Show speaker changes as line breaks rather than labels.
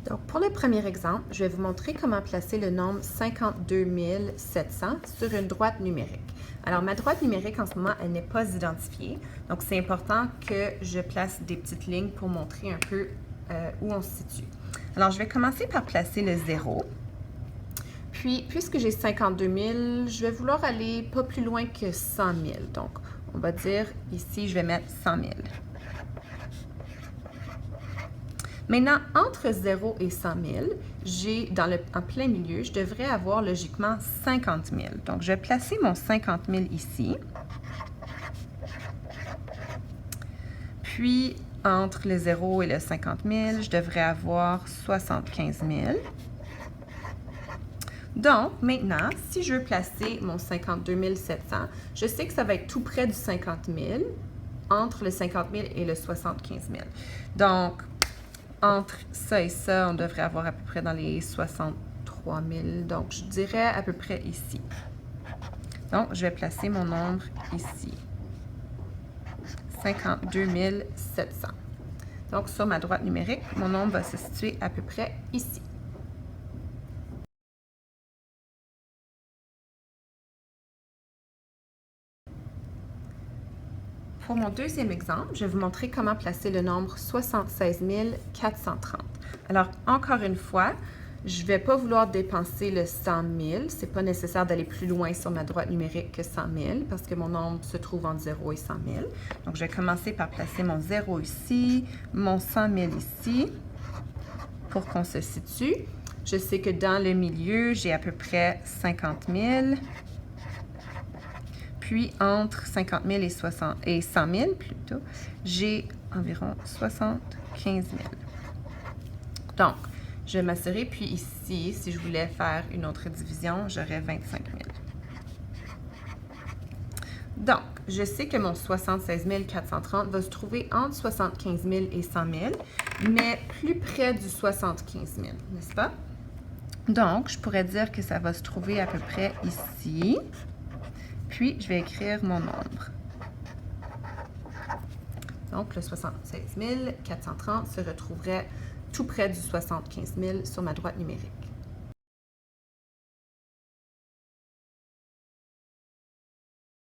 Donc, pour le premier exemple, je vais vous montrer comment placer le nombre 52 700 sur une droite numérique. Alors, ma droite numérique, en ce moment, elle n'est pas identifiée. Donc, c'est important que je place des petites lignes pour montrer un peu où on se situe. Alors, je vais commencer par placer le 0. Puis, puisque j'ai 52 000, je vais vouloir aller pas plus loin que 100 000. Donc, on va dire ici, je vais mettre 100 000. Maintenant, entre 0 et 100 000, j'ai en plein milieu, je devrais avoir logiquement 50 000. Donc, je vais placer mon 50 000 ici. Puis, entre le 0 et le 50 000, je devrais avoir 75 000. Donc, maintenant, si je veux placer mon 52 700, je sais que ça va être tout près du 50 000, entre le 50 000 et le 75 000. Donc, entre ça et ça, on devrait avoir à peu près dans les 63 000. Donc, je dirais à peu près ici. Donc, je vais placer mon nombre ici. 52 700. Donc, sur ma droite numérique, mon nombre va se situer à peu près ici. Pour mon deuxième exemple, je vais vous montrer comment placer le nombre 76 430. Alors, encore une fois, je ne vais pas vouloir dépenser le 100 000. Ce n'est pas nécessaire d'aller plus loin sur ma droite numérique que 100 000 parce que mon nombre se trouve entre 0 et 100 000. Donc, je vais commencer par placer mon 0 ici, mon 100 000 ici pour qu'on se situe. Je sais que dans le milieu, j'ai à peu près 50 000. Puis, entre 50 000 et 100 000, plutôt, j'ai environ 75 000. Donc, je vais m'assurer, puis ici, si je voulais faire une autre division, j'aurais 25 000. Donc, je sais que mon 76 430 va se trouver entre 75 000 et 100 000, mais plus près du 75 000, n'est-ce pas? Donc, je pourrais dire que ça va se trouver à peu près ici. Puis, je vais écrire mon nombre. Donc, le 76 430 se retrouverait tout près du 75 000 sur ma droite numérique.